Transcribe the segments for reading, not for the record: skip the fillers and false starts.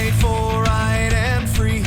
fight for right and freedom.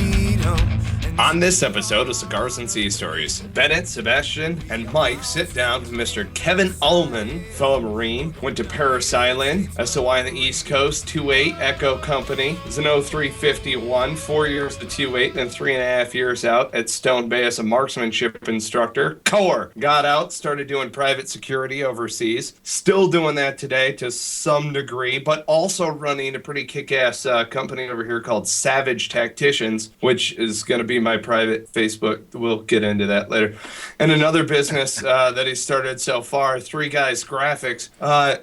On this episode of Cigars and Sea Stories, Bennett, Sebastian, and Mike sit down with Mr. Kevin Allman, fellow Marine, went to Paris Island, SOI on the East Coast, 2.8 Echo Company, is an 0351, 4 years to 2.8, and 3.5 years out at Stone Bay as a marksmanship instructor. Corps, got out, started doing private security overseas, still doing that today to some degree, but also running a pretty kick-ass company over here called Savage Tacticians, which is going to be my private Facebook. We'll get into that later. And another business that he started so far, Three Guys Graphics.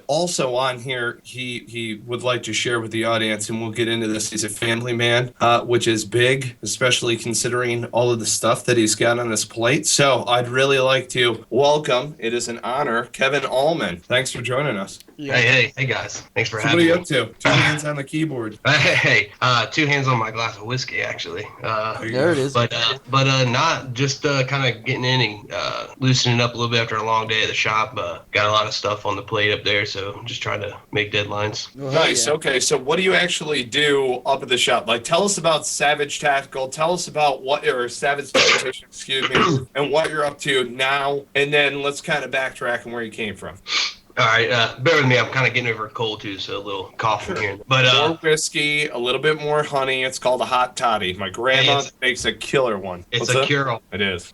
Also on here, he would like to share with the audience, and we'll get into this. He's a family man, which is big, especially considering all of the stuff that he's got on his plate. So I'd really like to welcome, it is an honor, Kevin Allman. Thanks for joining us. Yeah. Hey guys. Thanks for having me. me. What are you up to? 2 hands on the keyboard. Hey, 2 hands on my glass of whiskey, actually. There it is. But not just kind of getting in and loosening up a little bit after a long day at the shop. Got a lot of stuff on the plate up there, so just trying to make deadlines. Nice. Yeah. Okay, so what do you actually do up at the shop? Like, tell us about Savage Tactical. Tell us about Savage Tactician, excuse me, and what you're up to now. And then let's kind of backtrack and where you came from. All right, bear with me. I'm kind of getting over a cold too, so a little coughing here. But more whiskey, a little bit more honey. It's called a hot toddy. My grandma makes a killer one. It's a cure-all. It is.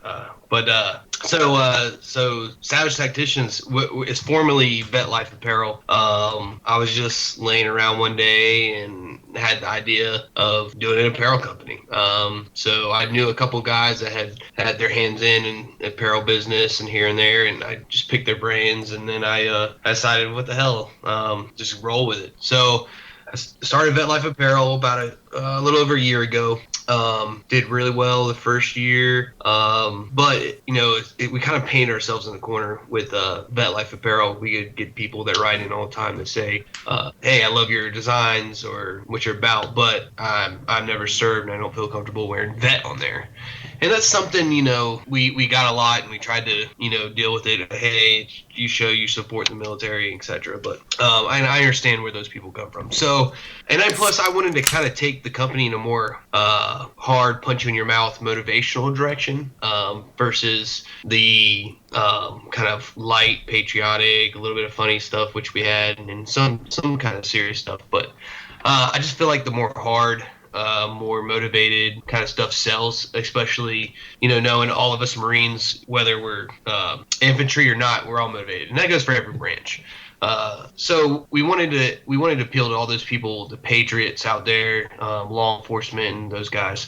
So Savage Tacticians is formerly Vet Life Apparel. I was just laying around one day and had the idea of doing an apparel company. So I knew a couple guys that had their hands in apparel business and here and there, and I just picked their brains, and then I decided, what the hell, just roll with it. So I started Vet Life Apparel about a little over a year ago. Did really well the first year, but we kind of paint ourselves in the corner with Vet Life Apparel. We could get people that write in all the time that say, "Hey, I love your designs or what you're about, but I've never served and I don't feel comfortable wearing vet on there." And that's something, we got a lot, and we tried to, deal with it. Hey, you show you support the military, etc. But I understand where those people come from. So, and then plus I wanted to kind of take the company in a more hard, punch you in your mouth, motivational direction versus the kind of light, patriotic, a little bit of funny stuff, which we had, and some kind of serious stuff. But I just feel like the more hard, more motivated kind of stuff sells, especially knowing all of us Marines, whether we're infantry or not, we're all motivated, and that goes for every branch. So we wanted to appeal to all those people, the patriots out there, law enforcement, and those guys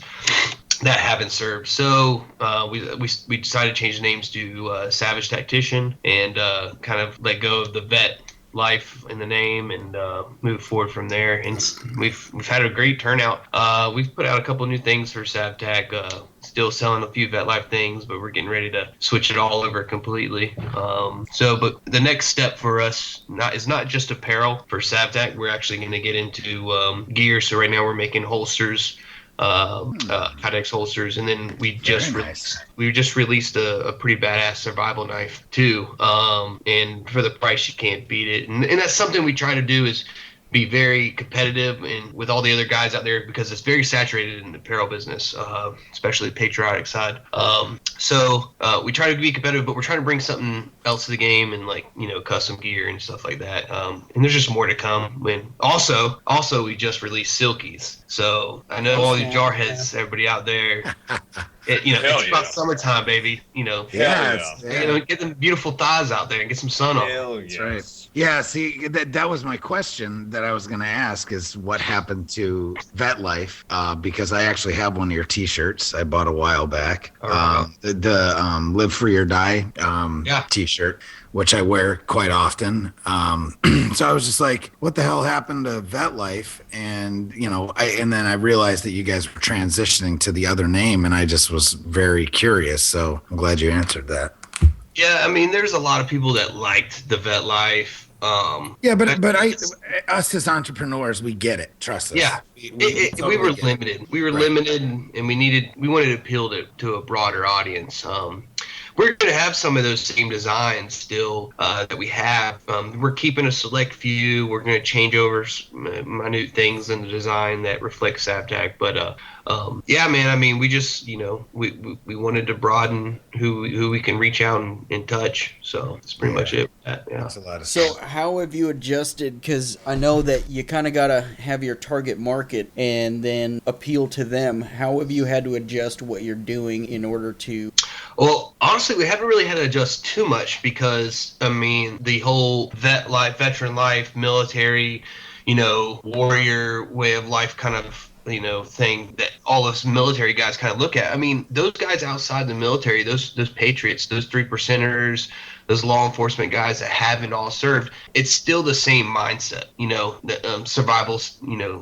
that haven't served. So we decided to change the names to Savage Tactician and kind of let go of the vet life in the name and move forward from there. And we've had a great turnout. We've put out a couple new things for SavTac. Still selling a few Vet Life things, but we're getting ready to switch it all over completely. But the next step for us is not just apparel for SavTac. We're actually going to get into gear. So right now we're making holsters, Kydex holsters, and then we just released a pretty badass survival knife too. And for the price, you can't beat it. And that's something we try to do, is be very competitive and with all the other guys out there, because it's very saturated in the apparel business, especially the patriotic side. So we try to be competitive, but we're trying to bring something else to the game, and custom gear and stuff like that. And there's just more to come. And also we just released Silkies. So I know all you jarheads, everybody out there. It's about summertime, baby. Get them beautiful thighs out there and get some sun on. That's right. Yeah, see, that was my question that I was going to ask, is what happened to Vet Life? Because I actually have one of your T-shirts I bought a while back. The Live Free or Die T-shirt, which I wear quite often. So I was just like, what the hell happened to Vet Life? And, and then I realized that you guys were transitioning to the other name, and I just was very curious. So I'm glad you answered that. Yeah, I mean, there's a lot of people that liked the Vet Life. But us as entrepreneurs, we get it. Trust us. Yeah, we were limited. We were limited, and we wanted to appeal to a broader audience. we're going to have some of those same designs still that we have. We're keeping a select few. We're going to change over minute things in the design that reflect Savtac. But yeah, man, I mean, we just, we wanted to broaden who we can reach out and touch. So that's pretty much it. Yeah. That's a lot of So how have you adjusted? Because I know that you kind of got to have your target market and then appeal to them. How have you had to adjust what you're doing in order to... Well, honestly, we haven't really had to adjust too much because, I mean, the whole veteran life, military, warrior way of life kind of, thing that all us military guys kind of look at. I mean, those guys outside the military, those patriots, those 3%ers, those law enforcement guys that haven't all served, it's still the same mindset, the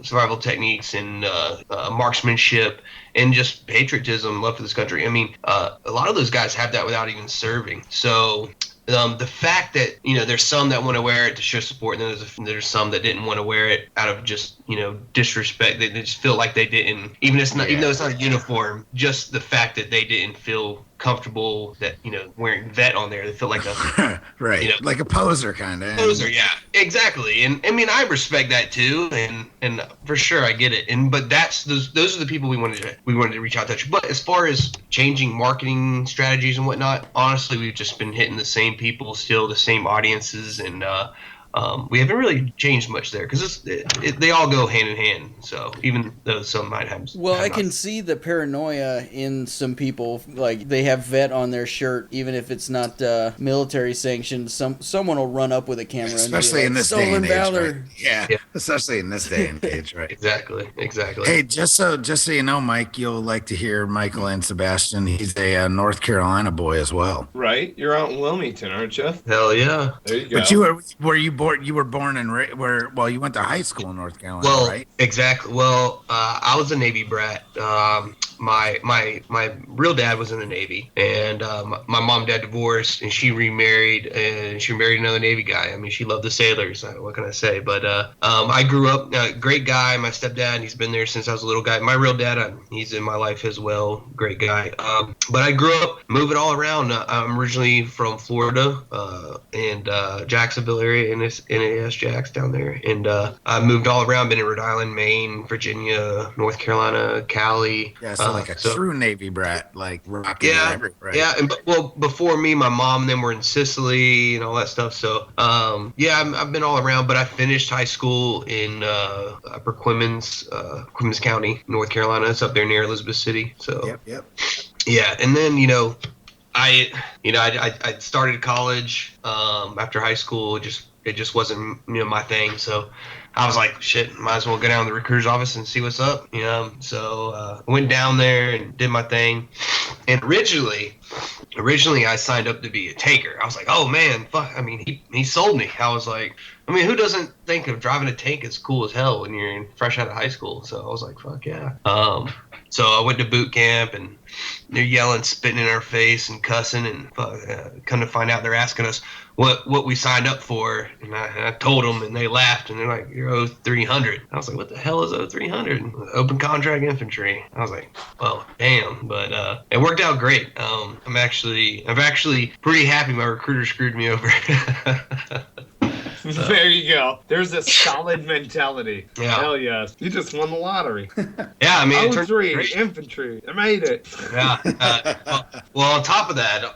survival techniques and marksmanship and just patriotism, love for this country. I mean, a lot of those guys have that without even serving. So the fact that there's some that want to wear it to show support, and then there's some that didn't want to wear it out of just disrespect. They just feel like they didn't, even though it's not a uniform, just the fact that they didn't feel comfortable that wearing vet on there. They feel like a right, like a poser kind of. Poser, yeah, exactly. And I mean, I respect that too, and for sure I get it. But those are the people we wanted to reach out to. But as far as changing marketing strategies and whatnot, honestly, we've just been hitting the same people, still the same audiences, and we haven't really changed much there because they all go hand in hand. So even though some might have, I can see the paranoia in some people. Like they have vet on their shirt, even if it's not military sanctioned. Someone will run up with a camera, especially and be like, in this day and age. Valor. Right? Yeah, especially in this day and age, right? Exactly. Hey, just so you know, Mike, you'll like to hear Michael and Sebastian. He's a North Carolina boy as well. Right, you're out in Wilmington, aren't you? Hell yeah. There you go. But you were born in you went to high school in North Carolina, right? Exactly. Well, I was a Navy brat. My real dad was in the Navy, and my mom and dad divorced, and she remarried, and she married another Navy guy. I mean, she loved the sailors. What can I say? But I grew up, great guy. My stepdad, he's been there since I was a little guy. My real dad, he's in my life as well. Great guy. But I grew up moving all around. I'm originally from Florida and Jacksonville area, NAS Jacks down there, and I moved all around. Been in Rhode Island, Maine, Virginia, North Carolina, Cali. Yeah, so like a true Navy brat, like rocking everywhere. Yeah, and before me, my mom and them were in Sicily and all that stuff. So I've been all around, but I finished high school in Upper Clemens County, North Carolina. It's up there near Elizabeth City. So yep. Yeah, and then I started college after high school. It just wasn't my thing. So I was like, shit, might as well go down to the recruiter's office and see what's up. So I went down there and did my thing. And originally I signed up to be a taker. I was like, oh man, fuck. I mean, he sold me. I was like, I mean, who doesn't think of driving a tank as cool as hell when you're fresh out of high school? So I was like, fuck yeah. So I went to boot camp, and they're yelling, spitting in our face, and cussing, and come to find out they're asking us what we signed up for, and I told them, and they laughed, and they're like, "You're O300." I was like, "What the hell is O300?" Open contract infantry. I was like, "Well, damn," but it worked out great. I'm actually pretty happy my recruiter screwed me over. There you go. There's a solid mentality. Yeah. Hell yes. You just won the lottery. Yeah, I mean, O3 infantry. I made it. Yeah. Well, on top of that,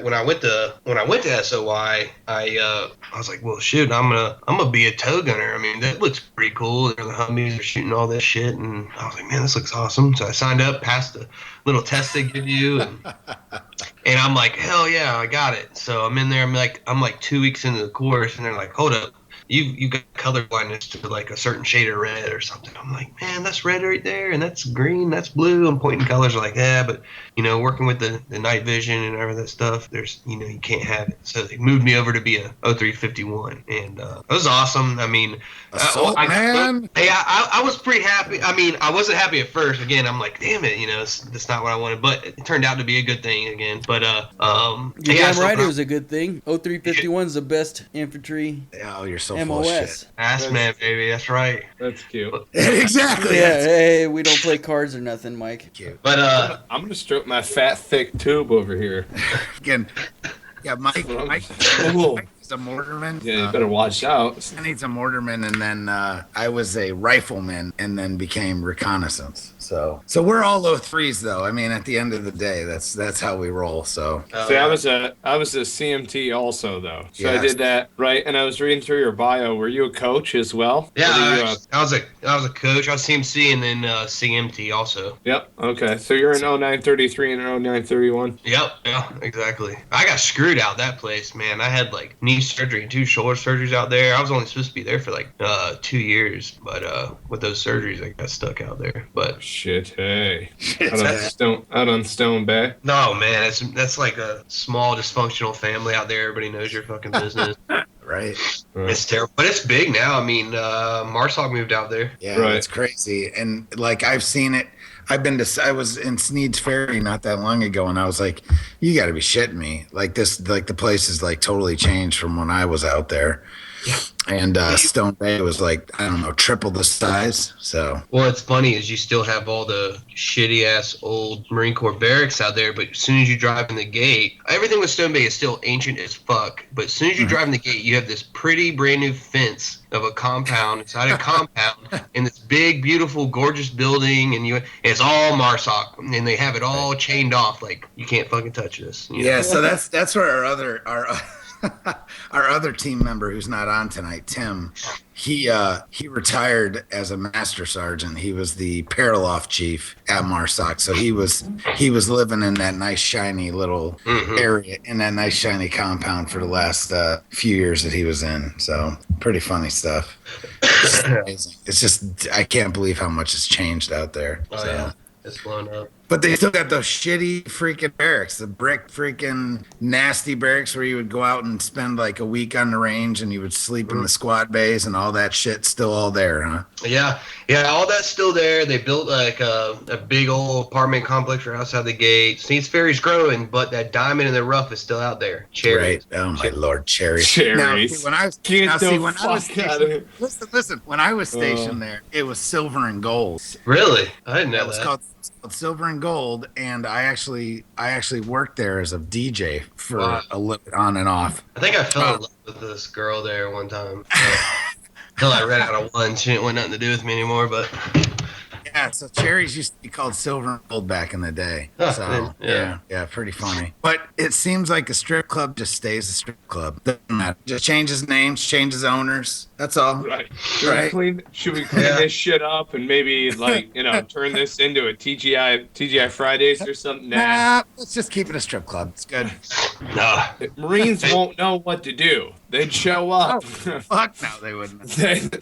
when I went to SOI, I was like, well, shoot, I'm gonna be a tow gunner. I mean, that looks pretty cool. The Humvees are shooting all this shit, and I was like, man, this looks awesome. So I signed up, passed the little test they give you, and I'm like, hell yeah, I got it. So I'm in there. I'm like 2 weeks into the course, and they're like, hold up, you got color blindness to like a certain shade of red or something. I'm like, man, that's red right there, and that's green, that's blue. I'm pointing colors, like, yeah, but working with the night vision and all that stuff, there's you can't have it. So they moved me over to be a 0351, and it was awesome. I mean, man. Hey, I was pretty happy. I mean, I wasn't happy at first. Again, I'm like, damn it, that's not what I wanted. But it turned out to be a good thing again. But you're damn right, it was a good thing. 0351 is the best infantry. Oh, you're so MOS. Ass man, baby. That's right. That's cute. Exactly. Yeah, That's hey, we don't play cards or nothing, Mike. cute. But I'm gonna stroke my fat, thick tube over here. Again, yeah, Mike Ooh. is a mortarman. Yeah, you better watch out. He's a mortarman, and then I was a rifleman, and then became reconnaissance. So we're all low threes, though. I mean, at the end of the day, that's how we roll. So See, I was a CMT also though. So I Yes. did that right, and I was reading through your bio. Were you a coach as well? yeah, Or were you I was a coach. I was CMC and then CMT also. Yep. Okay. So you're an 0933 and an 0931. Yep. Yeah. Exactly. I got screwed out that place, man. I had like knee surgery and 2 shoulder surgeries out there. I was only supposed to be there for like 2 years, but with those surgeries, I got stuck out there. But Shit. Hey. Out on Stone Bay. no, man, that's like a small dysfunctional family out there. Everybody knows your fucking business. right, It's terrible, but it's big now. I mean, Marshall moved out there. yeah, Right. it's crazy. And like I've seen it. I was in Sneed's Ferry not that long ago, and I was like, "You got to be shitting me!" Like this, like the place is like totally changed from when I was out there. And Stone Bay was like, I don't know, triple the size. So Well, it's funny is you still have all the shitty ass old Marine Corps barracks out there, but as soon as you drive in the gate, everything with Stone Bay is still ancient as fuck. But as soon as you drive in the gate, you have this pretty brand new fence of a compound inside a compound in this big, beautiful, gorgeous building, and it's all MARSOC, and they have it all chained off. Like you can't fucking touch this. You know? yeah, so that's where our other team member who's not on tonight, Tim, he retired as a master sergeant. He was the Paraloft chief at MARSOC. So he was living in that nice shiny little area in that nice shiny compound for the last few years that he was in. So pretty funny stuff. It's amazing. It's just I can't believe how much has changed out there. Oh, So. yeah. It's blown up. But they still got those shitty freaking barracks, the brick freaking nasty barracks where you would go out and spend like a week on the range and you would sleep in the squad bays and all that shit still all there, huh? Yeah, all that's still there. They built like a big old apartment complex right outside the gate. Sneed's Ferry's growing, but that diamond in the rough is still out there. Cherries. Right. Oh my lord, cherries. Cherries. Now, see, when I was Get the when I was fuck outta here. stationed, listen, when I was stationed there, it was silver and gold. Really? I didn't know It was that. called Silver and Gold, and I actually worked there as a DJ for Wow. a little bit on and off. I think I fell in love with this girl there one time. Until I ran out of one. She didn't want nothing to do with me anymore, but Yeah, so cherries used to be called silver and gold back in the day. Huh, So yeah. yeah, pretty funny. But it seems like a strip club just stays a strip club. Doesn't matter. Just changes names, changes owners. That's all. Right. Right. Should we clean this shit up and maybe turn this into a TGI Fridays or something? Nah. Let's just keep it a strip club. It's good. nah. Marines won't know what to do. They'd show up. Fuck no, they wouldn't.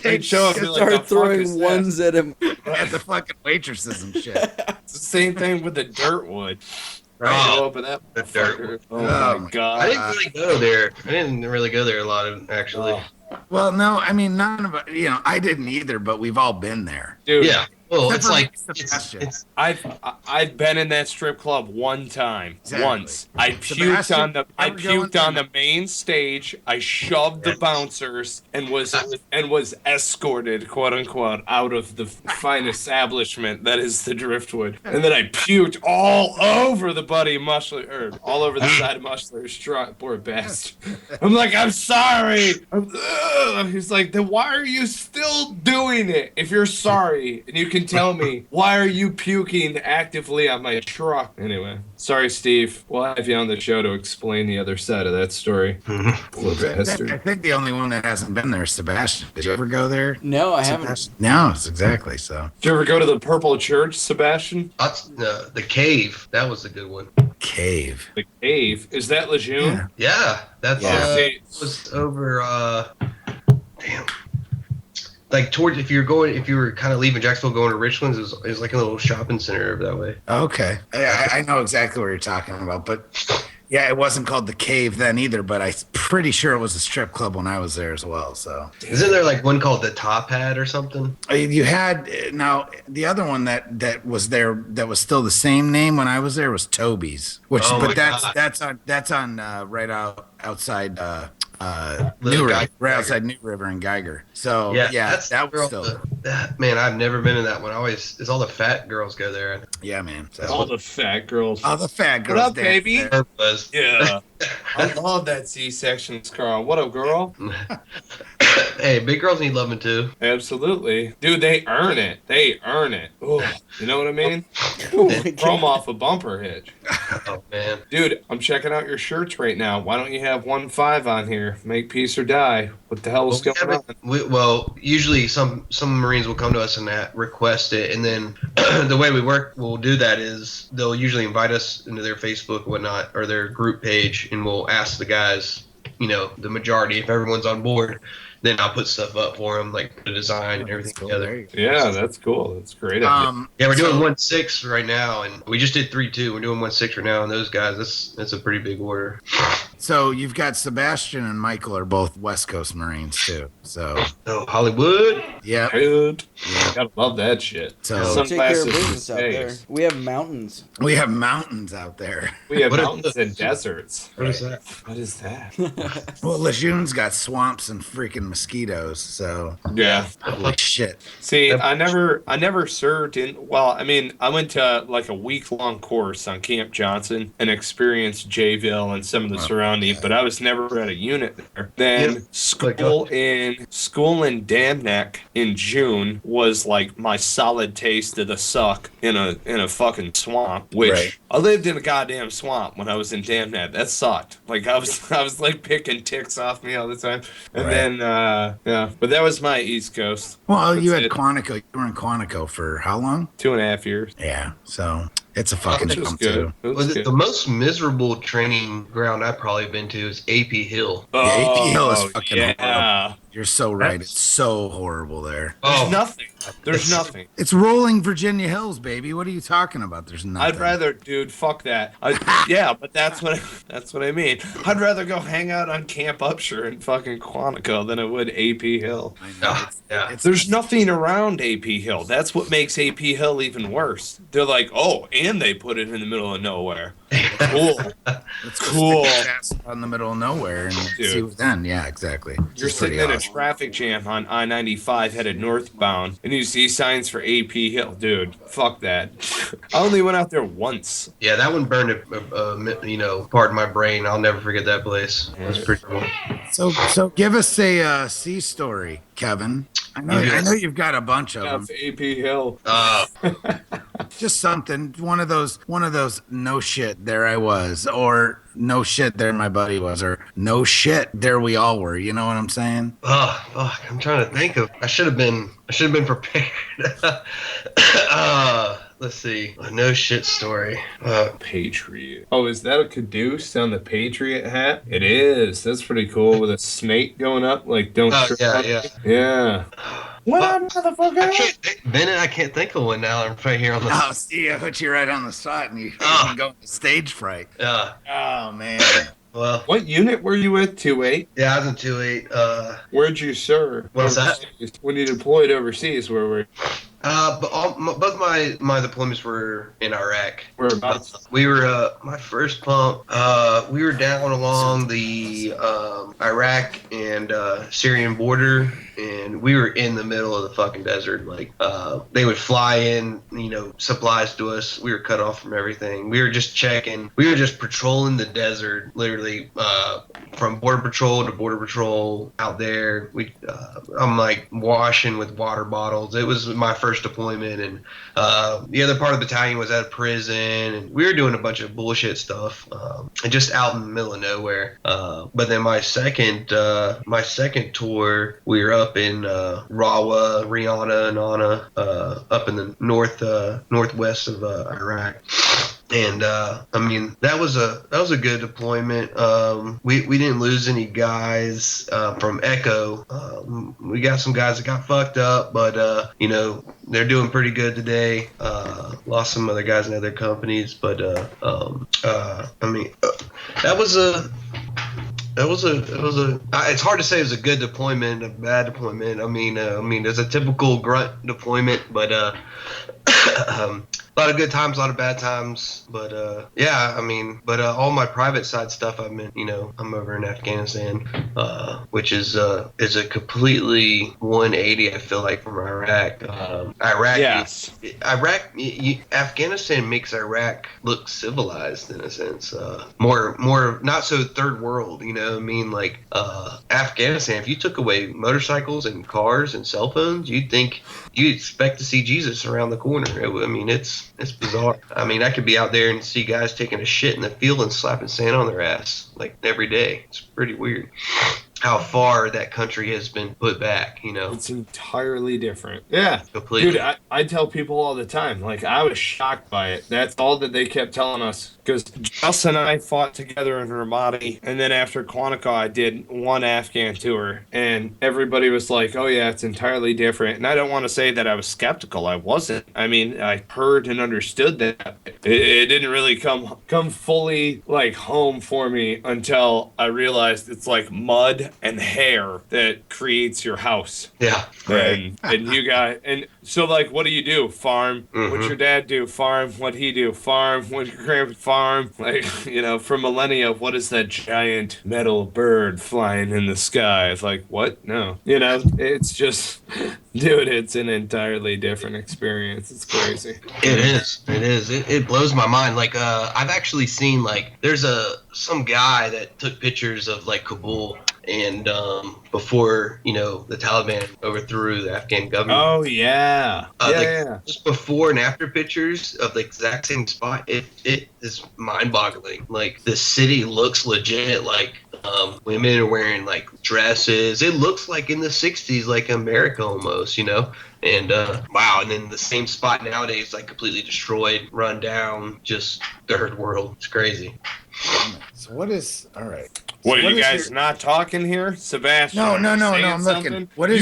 They'd show up and be like, Start "The fuck is throwing that?" ones at him. At the fucking waitresses and shit. It's the same thing with the Dirtwood. Right. Show up at that The fucker. Oh Oh, my god. I didn't really go there. I didn't really go there a lot, actually. Oh, Well, no, I mean, none of it, I didn't either, but we've all been there. dude. Yeah. Well, it's Except for like Sebastian. it's I've been in that strip club one time. Exactly. Once. I Sebastian, I ever go puked on in- the main stage. I shoved the bouncers and was escorted, quote unquote, out of the fine establishment that is the Driftwood. And then I puked all over the buddy Mushler, or all over the side of Mushler's truck. Poor bastard. I'm like, I'm sorry. He's like, then why are you still doing it? If you're sorry and you can tell me, why are you puking actively on my truck? Anyway, sorry, Steve. We'll have you on the show to explain the other side of that story. Poor I bastard. think the only one that hasn't been there is Sebastian. Did you ever go there? No, I haven't. Sebastian? No, it's exactly so. Did you ever go to the Purple Church, Sebastian? the cave. That was a good one. Cave. The cave. Is that Lejeune? Yeah. Yeah, that's Yeah. was over. Damn. Like towards if you were kind of leaving Jacksonville going to Richlands, it was like a little shopping center over that way. Okay. I know exactly what you're talking about, but yeah, it wasn't called the Cave then either, but I'm pretty sure it was a strip club when I was there as well. So Isn't there like one called the Top Hat or something? you had now the other one that was there that was still the same name when I was there was Toby's, which Oh my but God. that's on right outside New River, Geiger. right outside New River and Geiger. So that's that was girl, still. man, I've never been in that one. It's all the fat girls go there. Yeah, man. So, All the fat girls. all the fat girls. What up, dance baby? there. Yeah. I love that C-sections, Carl. What up, girl? Hey, big girls need loving too. Absolutely. Dude, they earn it. They earn it. Ooh, you know what I mean? Oh my Throw 'em God. off a bumper hitch. Oh man. Dude, I'm checking out your shirts right now. Why don't you have 1-5 on here? Make peace or die. What the hell is going on? Well, usually some Marines will come to us and request it, and then the way we'll do that is they'll usually invite us into their Facebook or whatnot, or their group page, and we'll ask the guys, the majority, if everyone's on board, then I'll put stuff up for them, like the design and everything Cool. together. There you go. Yeah, that's cool. That's great. Yeah, we're doing 1-6 right now, and we just did 3-2. We're doing 1-6 right now, and those guys, that's a pretty big order. So you've got Sebastian and Michael are both West Coast Marines too. So Oh, Hollywood. yeah, Good. yeah. Gotta love that shit. So Take care of Sunglasses and business out there. stays. We have mountains. we have mountains out there. We have What are mountains and deserts. What is that? What is that? Well, Lejeune's got swamps and freaking mosquitoes. So Yeah. holy shit. See, I never served in. Well, I mean, I went to like a week-long course on Camp Johnson and experienced Jayville and some of the surrounding, but I was never at a unit there. Then Yeah. school in Dam Neck in June was like my solid taste of the suck in a fucking swamp. Which Right. I lived in a goddamn swamp when I was in Dam Neck. That sucked. Like I was like picking ticks off me all the time. And Right. then yeah, but that was my East Coast. Well, you had That's it. Quantico. You were in Quantico for how long? 2.5 years. Yeah. So it's a fucking Which was jump good. too. It was Well, good. the most miserable training ground I've probably been to is AP Hill. AP Hill is fucking yeah. You're so right. It's so horrible there. There's nothing. There's nothing. It's rolling Virginia Hills, baby. What are you talking about? There's nothing. I'd rather, dude, fuck that. Yeah, but that's what I mean. I'd rather go hang out on Camp Upshur in fucking Quantico than I would AP Hill. I know. Ah, yeah. It's- There's nothing around AP Hill. That's what makes AP Hill even worse. They're like, oh, and they put it in the middle of nowhere. Cool. It's Cool. out in the middle of nowhere and Dude. see what then. Yeah, exactly. You're It's pretty sitting in a awesome. traffic jam on I-95 headed northbound, and you see signs for AP Hill. Dude, fuck that. I only went out there once. Yeah, that one burned a part of my brain. I'll never forget that place. It was pretty cool. So give us a sea story, Kevin. I know you've got a bunch of them. That's AP Hill. Just something. One of those. No shit. There I was, or no shit. There my buddy was, or no shit. There we all were. You know what I'm saying? Oh, fuck. I'm trying to think of. I should have been prepared. Let's see. A no shit story. Patriot. Oh, is that a caduce on the Patriot hat? It is. That's pretty cool with a snake going up. Like, don't trip yeah, up. yeah. Yeah. What up, motherfucker? Bennett, I can't think of one now. I'm right here on the. Oh, see, I put you right on the spot, and you can go into stage fright. Oh man. Well, What unit were you with? 2-8? yeah, I was in 2-8. Where'd you serve? What's that? Overseas? When you deployed overseas, where were you? But both my deployments were in Iraq. Whereabouts? We were my first pump. We were down along the Iraq and Syrian border, and we were in the middle of the fucking desert. Like they would fly in, supplies to us. We were cut off from everything. We were just checking. We were just patrolling the desert, literally from border patrol to border patrol out there. I'm like washing with water bottles. It was my first deployment, and the other part of the battalion was at a prison, and we were doing a bunch of bullshit stuff, and just out in the middle of nowhere. But then my second tour, we were up in Rawa, Rihanna, and Anna, up in the northwest of Iraq. And that was a good deployment. We didn't lose any guys from Echo. We got some guys that got fucked up, but they're doing pretty good today. Lost some other guys in other companies, but that was a. It's hard to say it was a good deployment, a bad deployment. I mean, it's a typical grunt deployment, but lot of good times, a lot of bad times. But yeah, I mean, but all my private side stuff, I'm over in Afghanistan, which is a completely 180. I feel like from Iraq. Yes. Afghanistan makes Iraq look civilized in a sense. More not so third world. You know what I mean? Like Afghanistan, if you took away motorcycles and cars and cell phones, you'd expect to see Jesus around the corner. I mean, it's bizarre. I mean, I could be out there and see guys taking a shit in the field and slapping sand on their ass like every day. It's pretty weird how far that country has been put back, you know. It's entirely different. Yeah. Completely. Dude, I tell people all the time, like, I was shocked by it. That's all that they kept telling us. Because Joss and I fought together in Ramadi, and then after Quantico, I did one Afghan tour, and everybody was like, oh yeah, it's entirely different. And I don't want to say that I was skeptical. I wasn't. I mean, I heard and understood that. It didn't really come fully, like, home for me until I realized it's like mud and hair that creates your house. Yeah. And you got, and so, like, what do you do? Farm. Mm-hmm. What's your dad do? Farm. What'd he do? Farm. What'd your grandpa farm? Like, for millennia, what is that giant metal bird flying in the sky? It's like, what? No. It's just, dude, it's an entirely different experience. It's crazy. It is. It blows my mind. Like, I've actually seen, like, there's some guy that took pictures of, like, Kabul. And before, the Taliban overthrew the Afghan government. Oh, yeah. Yeah. Just before and after pictures of the exact same spot, it is mind-boggling. Like, the city looks legit. Like, women are wearing, like, dresses. It looks like in the 60s, like America almost, And, wow, and then the same spot nowadays, like, completely destroyed, run down, just third world. It's crazy. So what is, all right. What, So are you guys not talking here? Sebastian? No, I'm saying looking. something? What is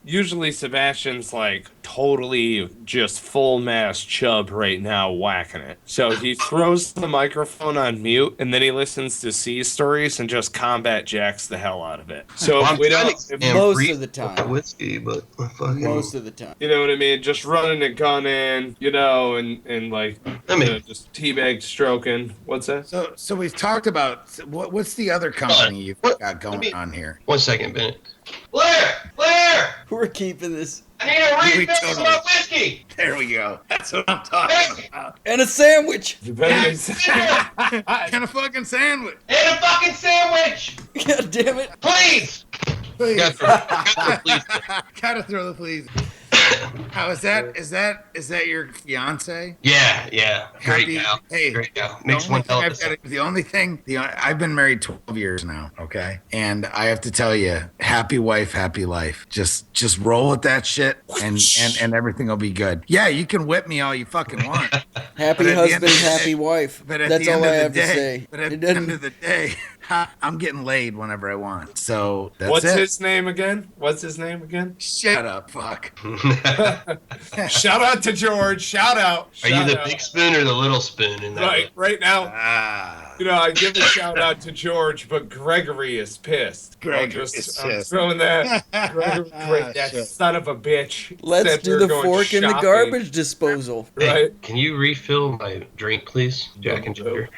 Usually Sebastian's like totally just full mass chub right now whacking it. So he throws the microphone on mute and then he listens to Sea Stories and just combat jacks the hell out of it. So if we don't... Most of the time. Whiskey, but Most of the time. You know what I mean? Just running and gunning, and like, just teabag stroking. What's that? So we've talked about, what's the other company you've got going on here? 1 second, Bennett. Blair! We're keeping this. I need a refill for my whiskey! There we go. That's what I'm talking about. And a sandwich! And a fucking sandwich. And a fucking sandwich! God damn it. Please! Gotta throw the please. How is that? Is that your fiance? Yeah. Great gal. Hey, great gal. Makes one hell of a the only thing, I've been married 12 years now, okay? And I have to tell you, happy wife, happy life. Just roll with that shit and everything will be good. Yeah, you can whip me all you fucking want. Happy husband, happy wife. But at That's the end all I of the have to day, say. But at the end of the day, I'm getting laid whenever I want. So that's What's it. his name again? Shut up, fuck. Shout out to George. Shout out. Are you the big spoon or the little spoon in that? Right now. I give a shout out to George, but Gregory is pissed. I'm throwing that. Gregory, that son of a bitch. Let's do the fork in the garbage disposal. Hey, can you refill my drink, please? Jack and Joker.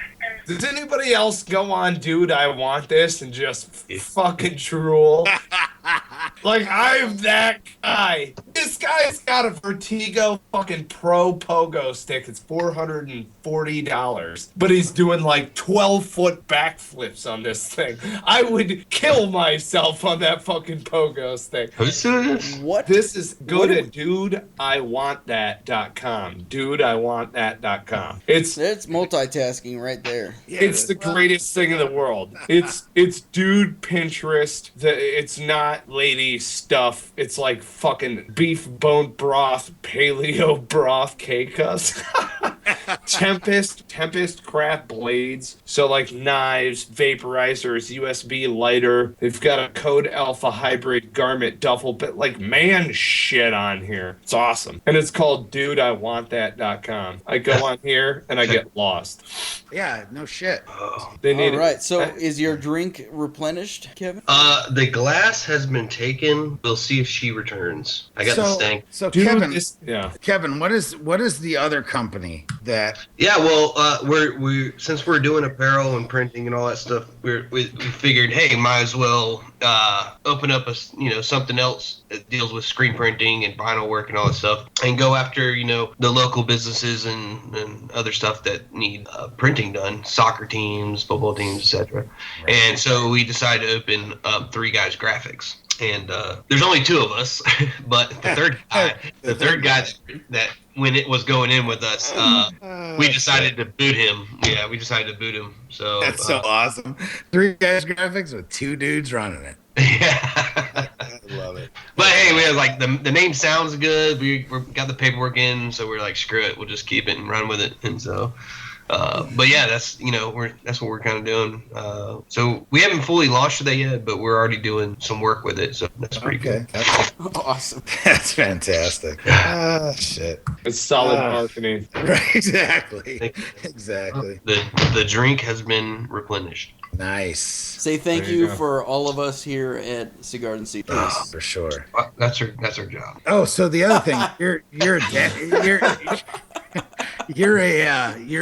Does anybody else go on, dude, I want this, and just fucking drool? Like, I'm that guy. This guy's got a Vertigo fucking Pro Pogo stick. It's $440. But he's doing like 12-foot backflips on this thing. I would kill myself on that fucking Pogo stick. Who's doing this? What? This is, go to dudeiwantthat.com. Dudeiwantthat.com. It's multitasking right there. Yeah, it's the greatest thing in the world. It's dude Pinterest. It's not lady stuff. It's like fucking beef bone broth, paleo broth K-cups. Tempest craft blades. So like knives, vaporizers, USB lighter. They've got a Code Alpha hybrid garment duffel, but like man shit on here. It's awesome. And it's called dudeIwantthat.com. I go on here and I get lost. Yeah, no shit. They need All right. So is your drink replenished, Kevin? The glass has been taken. We'll see if she returns. I got the stank. So Dude, Kevin, yeah. Kevin, what is the other company that? Yeah, well, we since we're doing apparel and printing and all that stuff, we figured, hey, might as well open up something else that deals with screen printing and vinyl work and all that stuff, and go after the local businesses and other stuff that need printing done, soccer teams, football teams, etc. Right. And so we decided to open up Three Guys Graphics. And there's only two of us, but the third guy that when it was going in with us, we decided to boot him. Yeah, we decided to boot him. So that's so awesome. Three Guys Graphics with two dudes running it. Yeah, I love it. But hey, we had like the name sounds good. We got the paperwork in, so we're like, screw it, we'll just keep it and run with it. And so. But yeah, that's that's what we're kind of doing. So we haven't fully launched that yet, but we're already doing some work with it. So that's pretty good. That's Awesome. That's fantastic. Shit. It's solid marketing. Right, exactly. The drink has been replenished. Nice. Say thank you for all of us here at Cigars and Sea Stories. Oh, for sure. That's our job. Oh, so the other thing, you're a dad. You're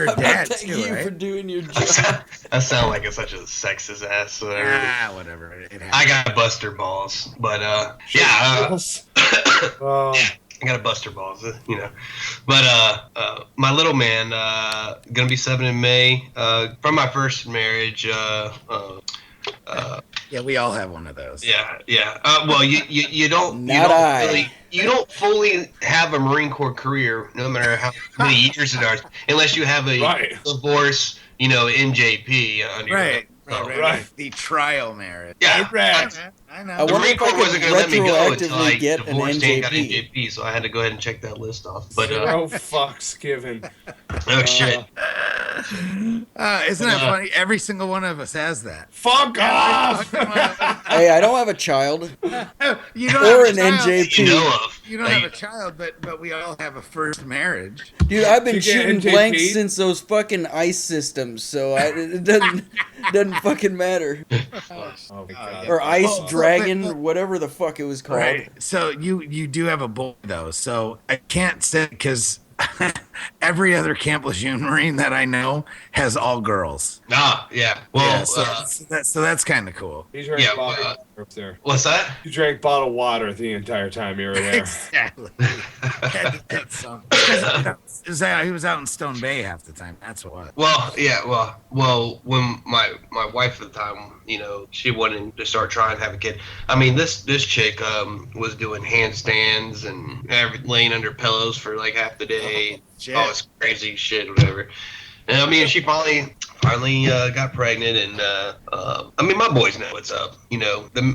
a dad Thank too, you right? for doing your job. That sounds like such a sexist ass. Whatever. It happens. I got buster balls, but I got to bust her balls, But my little man, gonna be 7 in May. From my first marriage. Yeah, we all have one of those. Yeah. Well, you don't fully have a Marine Corps career, no matter how many years it is, unless you have a divorce, NJP under your belt. Right. The trial marriage. Yeah. I know. I The wonder Marine if I Corps wasn't could going to let me go until I retroactively get an divorced and got NJP. NJP, so I had to go ahead and check that list off. But No fucks given. oh shit. Isn't that funny? Every single one of us has that. Fuck off! Hey, I don't have a child You don't or have an a child. NJP. You know of. You don't have a child, but we all have a first marriage. Dude, I've been You get shooting NJP? blanks since those fucking ice systems, so it doesn't fucking matter. Oh my god. Or Ice Oh, Dragon, but- or whatever the fuck it was called. Right. So you do have a boy though. So I can't say because every other Camp Lejeune Marine that I know has all girls. Yeah. Well, So that's kind of cool. He drank yeah, bottled water up there. what's that? You drank bottled water the entire time you were there. Exactly. Had to get some. He was out in Stone Bay half the time. That's what. Well, yeah. Well, when my wife at the time, she wanted to start trying to have a kid. I mean, this chick was doing handstands and laying under pillows for like half the day. All this crazy shit, whatever. And I mean, she finally got pregnant, and I mean, my boys know what's up.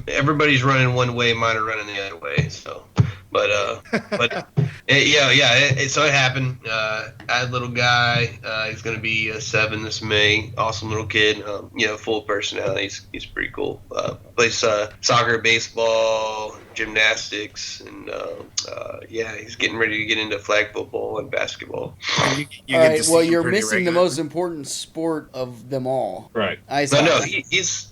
Everybody's running one way, mine are running the other way. So, but so it happened. I had a little guy. He's gonna be 7 this May. Awesome little kid. Full personality. He's pretty cool. Plays soccer, baseball, gymnastics, and he's getting ready to get into flag football and basketball. You All get right, to see well, him you're pretty missing the regularly. most important sport of them all. Right. Ice No, hockey. he's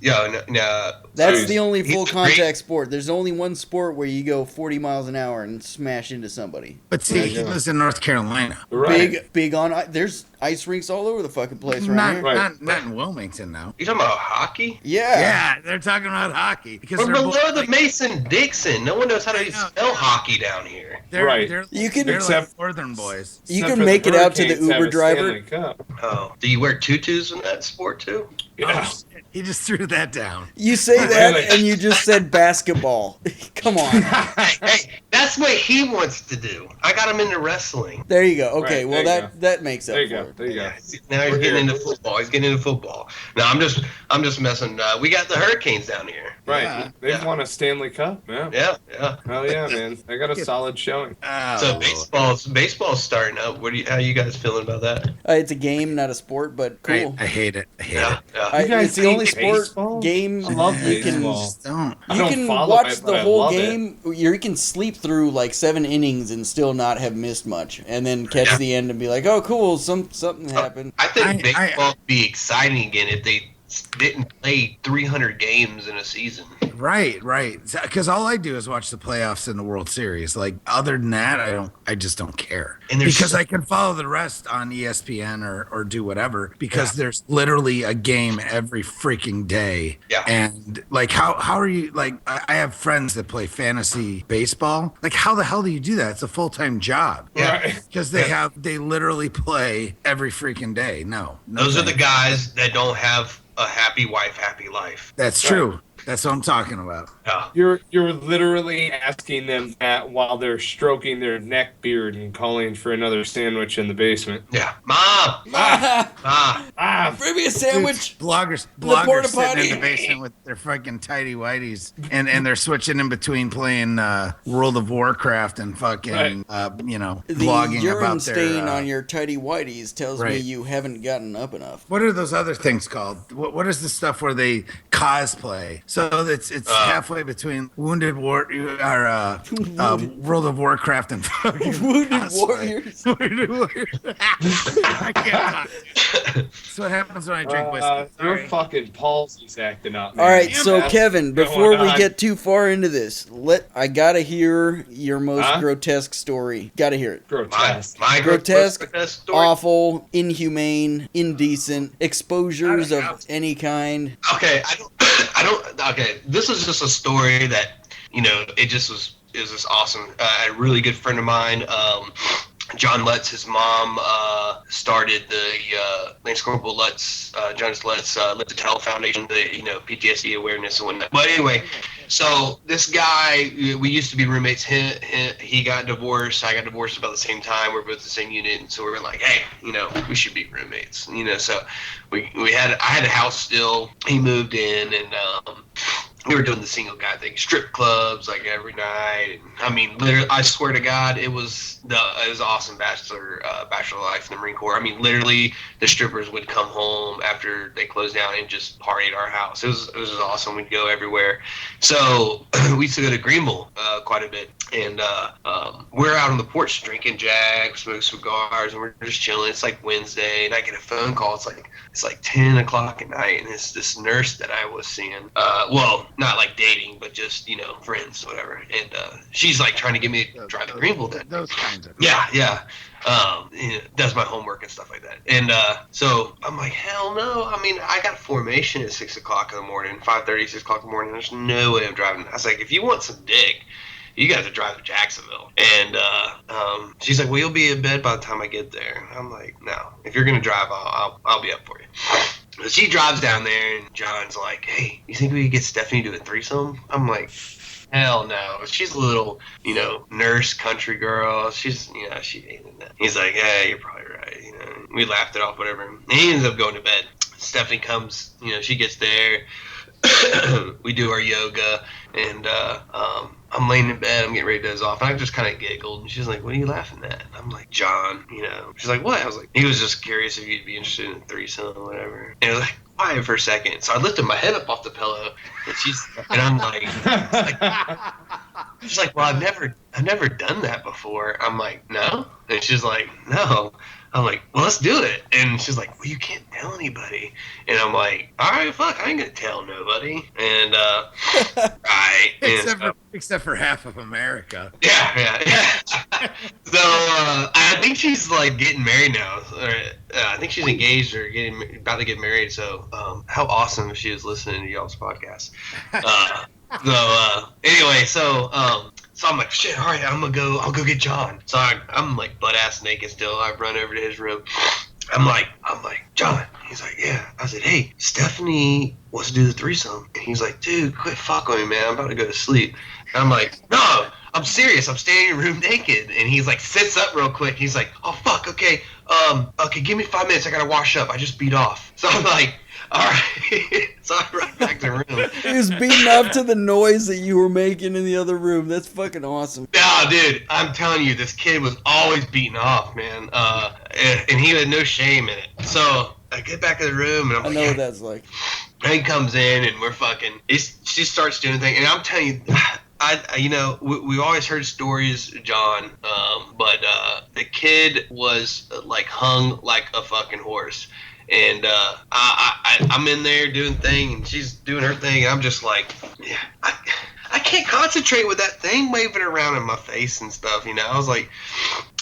That's the only he's full great. contact sport. There's only one sport where you go 40 miles an hour and smash into somebody. But see, he lives in North Carolina. Right. Big on. There's ice rinks all over the fucking place right here. Not in Wilmington though. You talking about hockey? Yeah. Yeah, they're talking about hockey because We're they're below both, the like, Mason-Dixon. No one knows how to know. spell hockey down here. they're, Right. They're, You can- they're Except- like northern boys. You Except can for make the it out to the Hurricanes have Uber a driver. Stanley Cup. Oh, do you wear tutus in that sport too? Yeah. Oh, shit. He just threw that down. You say that and you just said basketball. Come on. Hey, that's what he wants to do. I got him into wrestling. There you go. Okay, Right, well that makes up There you for go. it. There you go. Now he's getting into football. He's getting into football. No, I'm just messing. We got the Hurricanes down here. Right. Yeah. They've won a Stanley Cup. Yeah. Yeah. Hell yeah, man. They got a solid showing. So baseball's starting up. How you guys feeling about that? It's a game, not a sport, but cool. I hate it. I hate it. Yeah. You guys It's the only hate sport baseball? game I love you can. baseball. Just don't. I You don't can follow watch it, but the I whole love game. You can sleep through like 7 innings and still not have missed much, and then catch the end and be like, "Oh, cool, something happened." I think baseball would be exciting again if they didn't play 300 games in a season. Right. Because all I do is watch the playoffs in the World Series. Like other than that, I just don't care. And there's because I can follow the rest on ESPN or do whatever. Because there's literally a game every freaking day. Yeah. And like, how are you? Like, I have friends that play fantasy baseball. Like, how the hell do you do that? It's a full-time job. Yeah. Right. Because they literally play every freaking day. No Those are the thanks. guys that don't have a happy wife, happy life. That's true. That's what I'm talking about. Yeah. You're literally asking them that while they're stroking their neck beard and calling for another sandwich in the basement. Yeah. Mom! Bring me a sandwich. Bloggers porta sitting potty. in the basement with their fucking tighty whities, and they're switching in between playing World of Warcraft and fucking The blogging urine about stain their. on your tidy whities tells me right. you haven't gotten up enough. What are those other things called? What is the stuff where they cosplay? So it's halfway between Wounded Warrior or World of Warcraft and fucking Wounded cosplay. Warriors. Wounded Warriors. I can't talk. That's what happens when I drink whiskey. Your Sorry. fucking palsy's acting up. Man. All right, so That's Kevin, going before we on. get too far into this, I gotta hear your most grotesque story. Gotta hear it. Grotesque. My Grotesque, story. awful, inhumane, indecent, exposures of any kind. Okay, okay, this is just a story that, it was just awesome. A really good friend of mine, John Lutz, his mom started the Lance Corporal Lutz, Jonas Lutz, Live to Tell Foundation, the PTSD awareness and whatnot. But anyway, so this guy, we used to be roommates. He got divorced. I got divorced about the same time. We're both the same unit, and so we were like, hey, we should be roommates. So I had a house still. He moved in, and we were doing the single guy thing, strip clubs like every night. And, I mean, literally, I swear to God, it was awesome bachelor life in the Marine Corps. I mean, literally, the strippers would come home after they closed down and just party at our house. It was just awesome. We'd go everywhere. So we used to go to Greenville quite a bit, and we're out on the porch drinking Jack, smoking cigars, and we're just chilling. It's like Wednesday, and I get a phone call. It's like 10 o'clock at night, and it's this nurse that I was seeing. Well, not like dating, but just friends, whatever. And she's like trying to get me to drive to Greenville. Those kinds of. Yeah. Does my homework and stuff like that. And so I'm like, hell no. I mean, I got formation at 6 o'clock in the morning, 5:30, 6 o'clock in the morning. There's no way I'm driving. I was like, if you want some dick, you got to drive to Jacksonville. And she's like, well, you'll be in bed by the time I get there. I'm like, no. If you're gonna drive, I'll be up for you. So she drives down there, and John's like, hey, you think we could get Stephanie to a threesome? I'm like, hell no. She's a little, nurse country girl. She's, she ain't in that. He's like, yeah, you're probably right. We laughed it off, whatever. And he ends up going to bed. Stephanie comes, she gets there. We do our yoga, and I'm laying in bed. I'm getting ready to doze off, and I just kind of giggled. And she's like, what are you laughing at? And I'm like, John, She's like, what? I was like, he was just curious if you'd be interested in a threesome or whatever. And I was like, quiet for a second. So I lifted my head up off the pillow, and I'm like, she's like, well, I've never done that before. I'm like, no. And she's like, no. I'm like, well, let's do it. And she's like, well, you can't tell anybody. And I'm like, all right, fuck, I ain't gonna tell nobody. And right. Except for half of America. Yeah. So I think she's like getting married now. I think she's engaged or about to get married. So how awesome if she was listening to y'all's podcast. Anyway, so I'm like, shit, all right, I'll go get John. So I'm like butt ass naked still. I run over to his room. I'm like, John, He's like, yeah. I said, hey, Stephanie wants to do the threesome. And he's like, dude, quit fucking with me, man. I'm about to go to sleep. And I'm like, no, I'm serious. I'm staying in your room naked. And he's like, sits up real quick. He's like, oh, fuck, okay. Okay, give me 5 minutes. I got to wash up. I just beat off. So I'm like, all right. So I run back to the room. He was beating up to the noise that you were making in the other room. That's fucking awesome. No, dude, I'm telling you, this kid was always beating off, man. And he had no shame in it. So I get back in the room, and I'm I like, know what that's like. And he comes in, and we're fucking. She starts doing things, and I'm telling you, we always heard stories, John, but the kid was like hung like a fucking horse. And I'm in there doing thing, and she's doing her thing, and I'm just like, yeah, I can't concentrate with that thing waving around in my face and stuff, you know. I was like,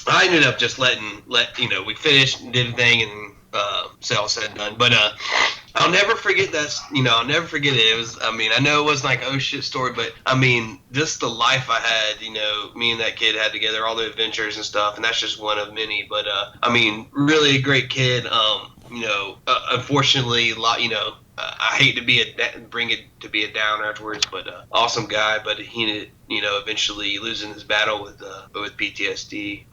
I ended up just we finished and did a thing, and so all said and done. But I'll never forget that, I'll never forget it. It was, I know it wasn't like oh shit story, but just the life I had, me and that kid had together, all the adventures and stuff, and that's just one of many. But really a great kid. Unfortunately, I hate to bring it to be a down afterwards, but awesome guy. But he, eventually losing his battle with PTSD,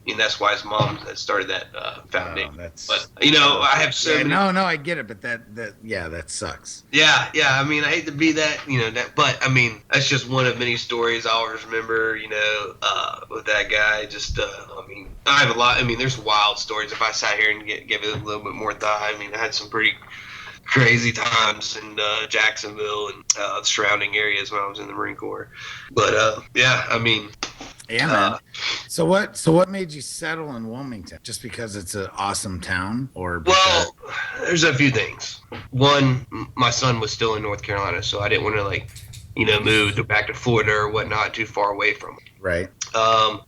and that's why his mom had started that foundation. But I have so many. No, I get it, but that sucks. Yeah. I hate to be that, but that's just one of many stories I always remember. With that guy. Just, I have a lot. There's wild stories. If I sat here and give it a little bit more thought, I had some pretty crazy times in Jacksonville and the surrounding areas when I was in the Marine Corps. But yeah, man. So what made you settle in Wilmington? Just because it's an awesome town, or well, there's a few things. One, my son was still in North Carolina, so I didn't want to move back to Florida or whatnot, too far away from it. Right.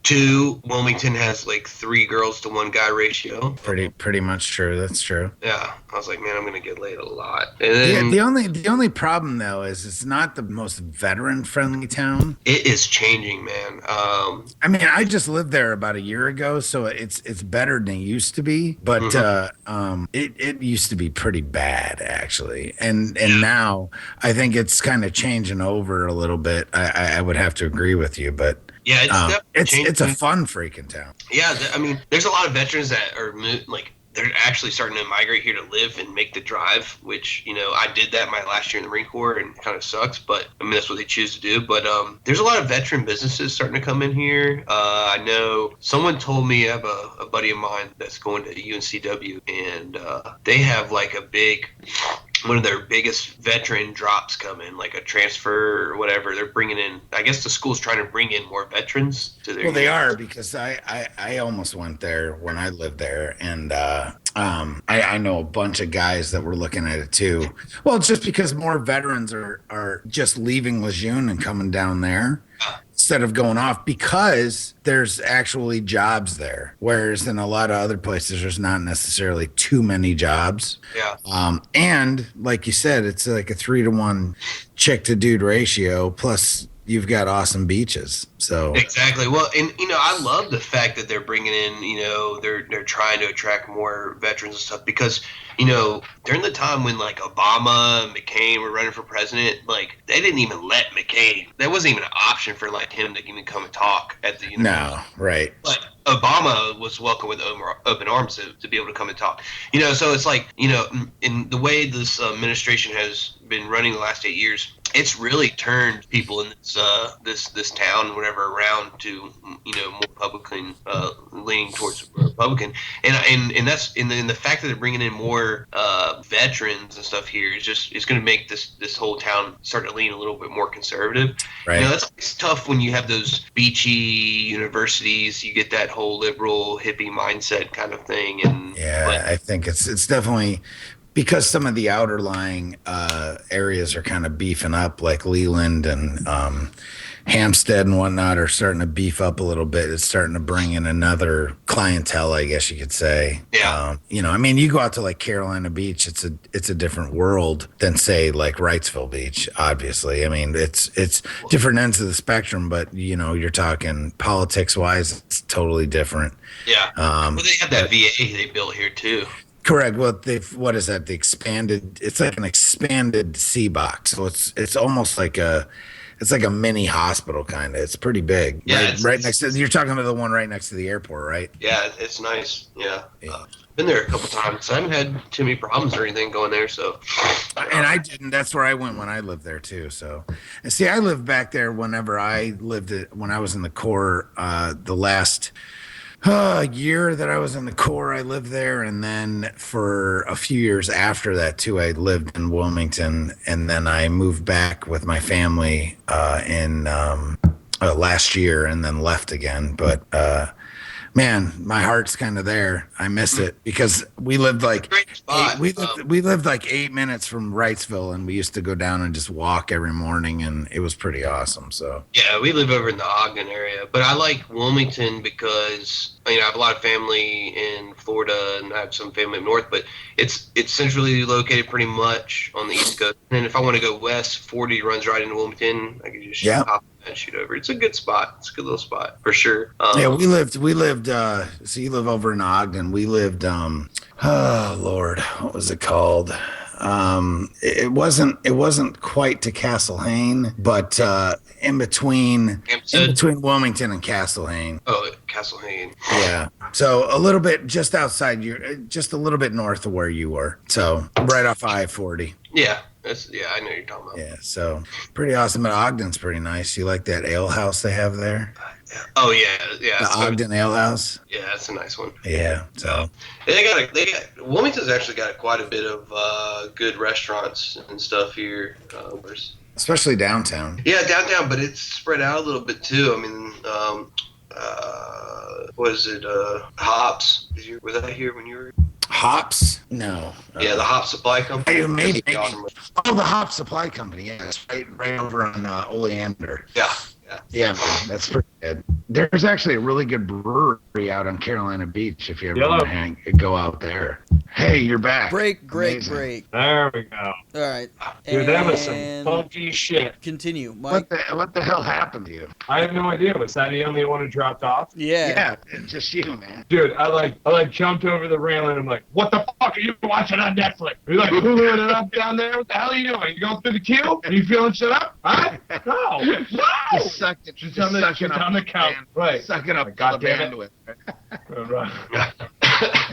2, Wilmington has like 3 girls to 1 guy ratio. Pretty much true. That's true. Yeah. I was like, man, I'm gonna get laid a lot. And then, the only problem though is it's not the most veteran friendly town. It is changing, man. I just lived there about a year ago, so it's better than it used to be. But it used to be pretty bad actually, and now I think it's kind of changing over a little bit. I would have to agree with you, but. Yeah, it's a fun freaking town. Yeah, there's a lot of veterans that are they're actually starting to migrate here to live and make the drive, which I did that my last year in the Marine Corps, and it kind of sucks, but that's what they choose to do. But there's a lot of veteran businesses starting to come in here. I know someone told me, I have a buddy of mine that's going to UNCW, and they have like one of their biggest veteran drops coming, like a transfer or whatever. They're bringing in, I guess the school's trying to bring in more veterans to their. Well, they are, because I almost went there when I lived there, and I know a bunch of guys that were looking at it too. Well, it's just because more veterans are just leaving Lejeune and coming down there instead of going off, because there's actually jobs there, whereas in a lot of other places there's not necessarily too many jobs. Yeah. And like you said, it's like a 3-to-1 chick to dude ratio, plus you've got awesome beaches. So exactly. Well, and I love the fact that they're bringing in, they're trying to attract more veterans and stuff, because during the time when like Obama and McCain were running for president, like they didn't even let McCain. That wasn't even an option for like him to even come and talk at the. No, right. But Obama was welcome with open arms to be able to come and talk. So it's like in the way this administration has been running the last 8 years, it's really turned people in this town, whatever, around to more Republican, leaning towards Republican, and that's in the fact that they're bringing in more veterans and stuff here is just, it's going to make this whole town start to lean a little bit more conservative. Right. It's tough when you have those beachy universities. You get that whole liberal hippie mindset kind of thing, I think it's definitely. Because some of the outerlying areas are kind of beefing up, like Leland and Hampstead and whatnot are starting to beef up a little bit. It's starting to bring in another clientele, I guess you could say. Yeah. You go out to like Carolina Beach, it's a different world than say like Wrightsville Beach. Obviously, it's different ends of the spectrum, but you're talking politics wise, it's totally different. Yeah. Well, they have that VA they built here too. Correct. Well, what is that? The expanded. It's like an expanded C box. So it's almost like it's like a mini hospital kind of. It's pretty big. Yeah, right next to. You're talking about the one right next to the airport, right? Yeah, it's nice. Yeah. Been there a couple times. I haven't had too many problems or anything going there. So. And I didn't. That's where I went when I lived there too. So, and see, I lived back there whenever I lived when I was in the Corps. The last year that I was in the Corps, I lived there, and then for a few years after that too, I lived in Wilmington, and then I moved back with my family in last year, and then left again. But man, my heart's kind of there. I miss it because we lived like we lived like 8 minutes from Wrightsville, and we used to go down and just walk every morning, and it was pretty awesome. So yeah, we live over in the Ogden area, but I like Wilmington because I have a lot of family in Florida and I have some family up north, but it's centrally located pretty much on the East Coast. And if I want to go west, 40 runs right into Wilmington. I can just hop and shoot over. It's a good spot. It's a good little spot for sure. Yeah, we lived. So you live over in Ogden. We lived. Oh Lord, what was it called? It wasn't quite to Castlehane, but in between Wilmington and Castlehane. Oh, Castlehane. Yeah. So a little bit just outside just a little bit north of where you were. So right off I-40. Yeah. I know what you're talking about. Yeah. So pretty awesome. But Ogden's pretty nice. You like that ale house they have there? Oh yeah. The Ogden Ale House. Yeah, that's a nice one. Yeah. So they got Wilmington's actually got quite a bit of good restaurants and stuff here. Especially downtown. Yeah, downtown, but it's spread out a little bit too. I mean, was it Hops? Was that here when you were? Hops? No. Yeah, the Hop Supply Company. Maybe. Oh, the Hop Supply Company. Yeah, it's right over on Oleander. Yeah, that's pretty good. There's actually a really good brewery out on Carolina Beach if you ever want to go out there. Hey, you're back. Break. There we go. All right. Dude, that was some funky shit. Continue, Mike. What the hell happened to you? I have no idea. Was that the only one who dropped off? Yeah, it's just you, man. Dude, I jumped over the railing. I'm like, what the fuck are you watching on Netflix? Are you like Huluing it up down there? What the hell are you doing? You going through the queue? Are you feeling shit up? Huh? No. Just She's on the couch. Right. Sucking up God the damn bandwidth. Right.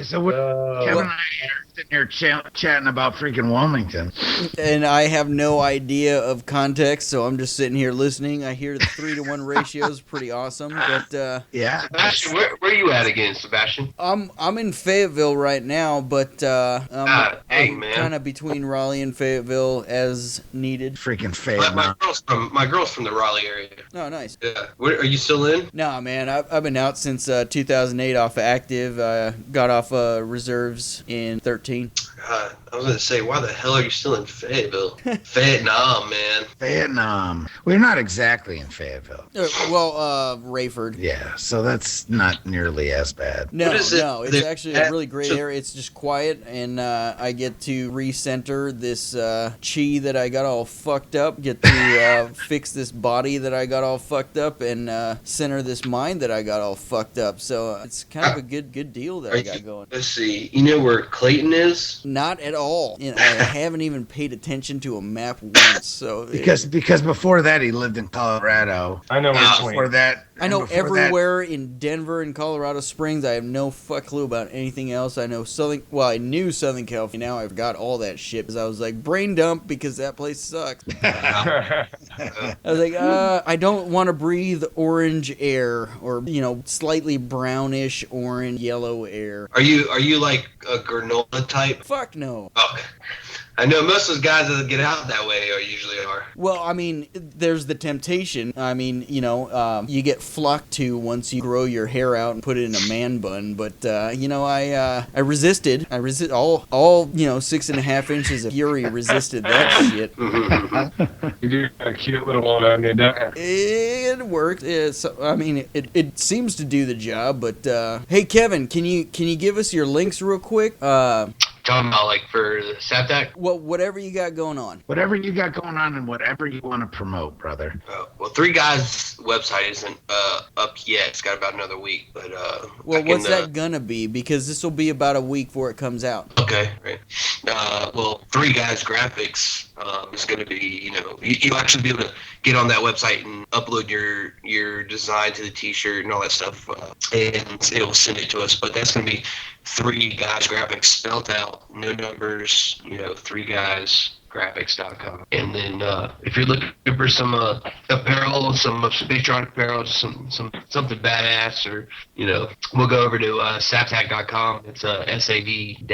So Kevin and I are sitting here chatting about freaking Wilmington. And I have no idea of context, so I'm just sitting here listening. I hear the 3-to-1 ratio is pretty awesome, but yeah. Sebastian, where are you at again, Sebastian? I'm in Fayetteville right now, but I'm kind of between Raleigh and Fayetteville as needed. Freaking Fayetteville. My girl's from the Raleigh area. Oh, nice. Yeah. Are you still in? No, man. I've been out since 2008 off active. Got off reserves in 13. I was going to say, why the hell are you still in Fayetteville? Vietnam, man. Vietnam. We're not exactly in Fayetteville. Rayford. Yeah, so that's not nearly as bad. No, it's actually a really great area. It's just quiet, and I get to recenter this chi that I got all fucked up, get to fix this body that I got all fucked up, and center this mind that I got all fucked up. So it's kind of a good deal that I got going. Let's see. You know where Clayton is? Not at all. I haven't even paid attention to a map once. So because before that he lived in Colorado. I know where before that. I know everywhere in Denver and Colorado Springs. I have no fuck clue about anything else. I know I knew Southern California. Now I've got all that shit because I was like brain dump because that place sucks. I was like, I don't want to breathe orange air or slightly brownish orange yellow air. Are you like a granola type? Fuck no. Oh. I know most of those guys that get out that way usually are. Well, I mean, there's the temptation. I mean, you get flocked to once you grow your hair out and put it in a man bun. But, I resisted. I resist all 6.5 inches of fury resisted that shit. You do got a cute little one on you, don't you? It worked. It seems to do the job. But, hey, Kevin, can you give us your links real quick? Talking about like for the Saptac? Well, whatever you got going on. Whatever you got going on and whatever you want to promote, brother. Well, Three Guys website isn't up yet. It's got about another week, but Well, what's that gonna be? Because this will be about a week before it comes out. Okay, right. Well, Three Guys Graphics is going to be, you'll actually be able to get on that website and upload your design to the T-shirt and all that stuff, and it will send it to us. But that's going to be Three Guys Graphics spelled out, no numbers, Three Guys. Graphics.com. And then if you're looking for some apparel, some patriotic apparel, something badass, or we'll go over to savtac.com. It's sav-tac.com.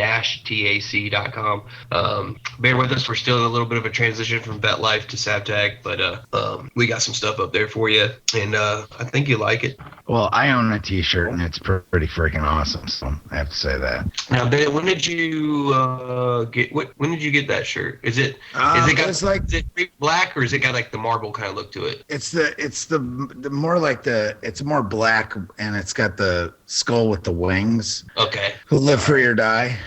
Bear with us, we're still in a little bit of a transition from vet life to Savtac, but we got some stuff up there for you, and I think you like it. Well, I own a T-shirt and it's pretty freaking awesome, so I have to say that. Now, Ben, when did you when did you get that shirt? Is it black, or is it got like the marble kind of look to it? It's more black, and it's got the skull with the wings. Okay. Who live free or die.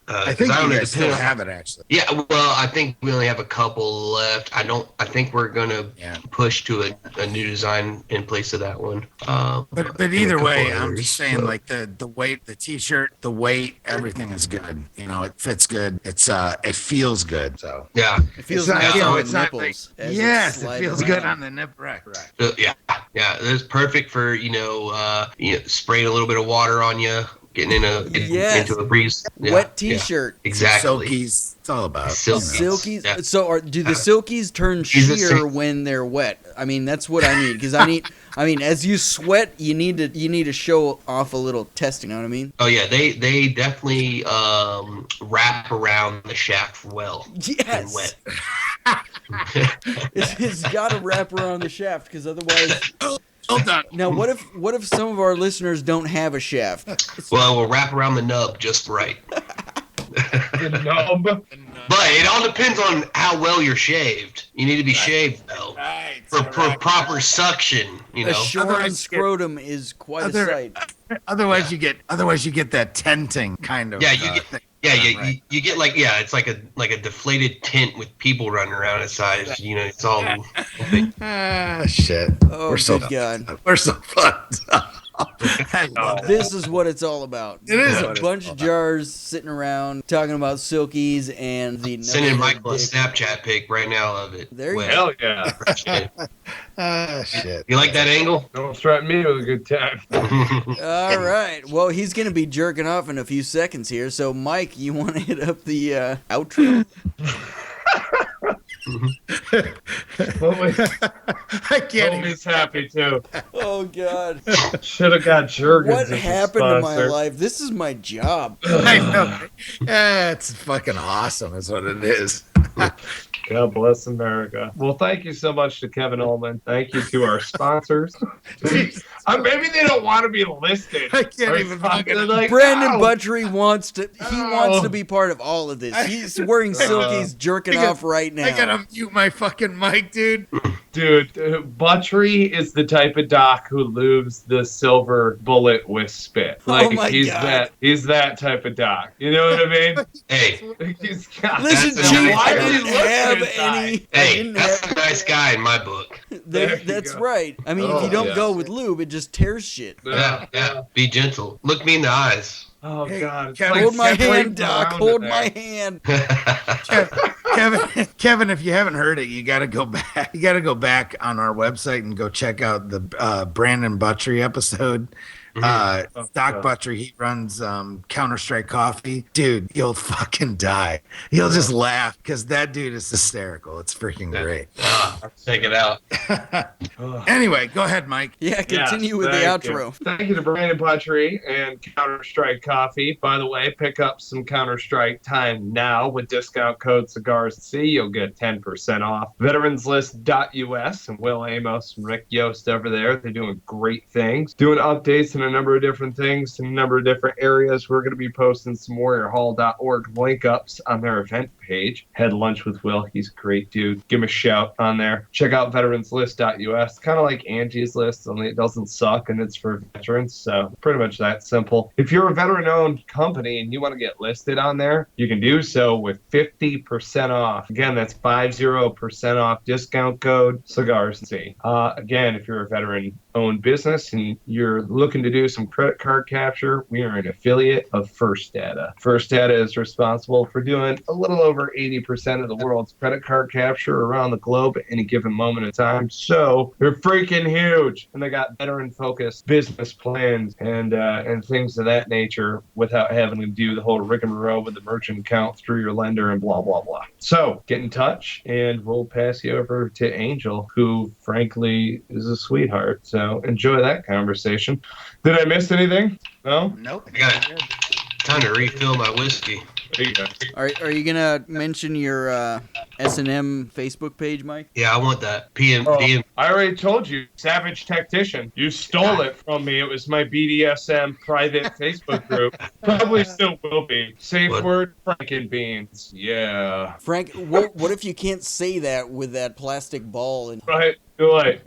I think you guys still have have it, actually. Yeah, well, I think we only have a couple left. I think we're gonna push to a new design in place of that one. But either way, I'm just saying, like the weight, the T-shirt, the weight, everything is good. It fits good. It feels good. So it feels nice on the nipples. Yes, it feels good on the nip. Right. Yeah, it's perfect for spraying a little bit of water on you. Getting into a breeze. Wet T-shirt. Yeah, exactly. Silkies. It's all about silkies. Yeah. So, do the silkies turn sheer when they're wet? I mean, that's what I need, because as you sweat, you need to show off a little test. You know what I mean? Oh yeah, they definitely wrap around the shaft well. Yes. And wet. It's got to wrap around the shaft, because otherwise. Hold on. Now, what if some of our listeners don't have a shaft? Well, we'll wrap around the nub just right. The nub. But it all depends on how well you're shaved. You need to be shaved though, for proper suction. A shorn scrotum is quite a sight. Otherwise, you get that tenting kind of. Yeah, you get it's like a deflated tent with people running around inside. It's all. Shit. Oh, we're so God. We're so fucked up. This is what it's all about. It is a bunch of jars sitting around talking about silkies and the. Sending Michael a Snapchat pic right now of it. There you go. Hell yeah. Shit. You like that angle? Don't threaten me with a good time. All right. Well, he's going to be jerking off in a few seconds here. So, Mike, you want to hit up the outro? I can't. He's happy too. Oh God! Should have got Jergens. What happened to my life? This is my job. I know. It's fucking awesome. Is what it is. God bless America. Well, thank you so much to Kevin Allman. Thank you to our sponsors. Maybe they don't want to be listed. I can't even fucking. Brandon Butchery wants to. He wants to be part of all of this. He's wearing silkies, jerking off right now. I gotta mute my fucking mic, dude. Dude, Butchery is the type of doc who lubes the silver bullet with spit. Like, he's that type of doc. You know what I mean? Hey, listen, Chief, I didn't have any. Hey, that's a nice guy in my book. That's right. I mean, if you don't go with lube, it just tears shit. Yeah. Be gentle. Look me in the eyes. Oh, God. Hold my hand, Doc. Hold my hand. Kevin, if you haven't heard it, you got to go back. You got to go back on our website and go check out the Brandon Butchery episode. Doc Butchery, he runs Counter-Strike Coffee. Dude, you'll fucking die. You'll just laugh because that dude is hysterical. It's freaking great. Check it out. Anyway, go ahead, Mike. Yeah, continue with the outro. Thank you to Brandon Butchery and Counter-Strike Coffee. By the way, pick up some Counter-Strike time now with discount code Cigars and Sea. You'll get 10% off. Veteranslist.us and Will Amos and Rick Yost over there. They're doing great things. Doing updates and a number of different things in a number of different areas. We're going to be posting some warriorhall.org link ups on their event page. Had lunch with Will. He's a great dude. Give him a shout on there. Check out veteranslist.us. Kind of like Angie's List, only it doesn't suck and it's for veterans. So pretty much that simple. If you're a veteran-owned company and you want to get listed on there, you can do so with 50% off. Again, that's 50% off discount code Cigars and Sea. Again, if you're a veteran-owned business and you're looking to do some credit card capture, we are an affiliate of First Data. First Data is responsible for doing a little over 80% of the world's credit card capture around the globe at any given moment in time. So they're freaking huge, and they got veteran-focused business plans and things of that nature without having to do the whole rigmarole with the merchant account through your lender and blah, blah, blah. So get in touch, and we'll pass you over to Angel, who frankly is a sweetheart. So enjoy that conversation. Did I miss anything? No? Nope. I got time to refill my whiskey. There you go. Are you gonna mention your S&M Facebook page, Mike? Yeah, I want that. PM. I already told you, Savage Tactician. You stole it from me. It was my BDSM private Facebook group. Probably still will be. Safe What? word, Frankenbeans. Yeah. Frank, what if you can't say that with that plastic ball? And Right. You're like.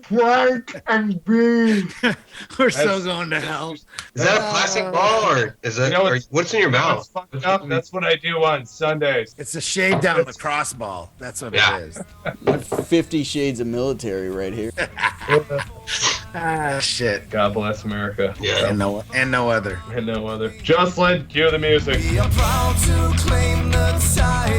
Frank and beans. We're so That's- going to hell. Is that a plastic ball or is that? You know, or what's in your That's mouth? fucked up. That's what I do on Sundays. It's a shave down lacrosse ball. That's what Yeah. it is. 50 Shades of Military right here. Ah, shit. God bless America. Yeah. And no other. And no other. Jocelyn, cue the music. We are proud to claim the title.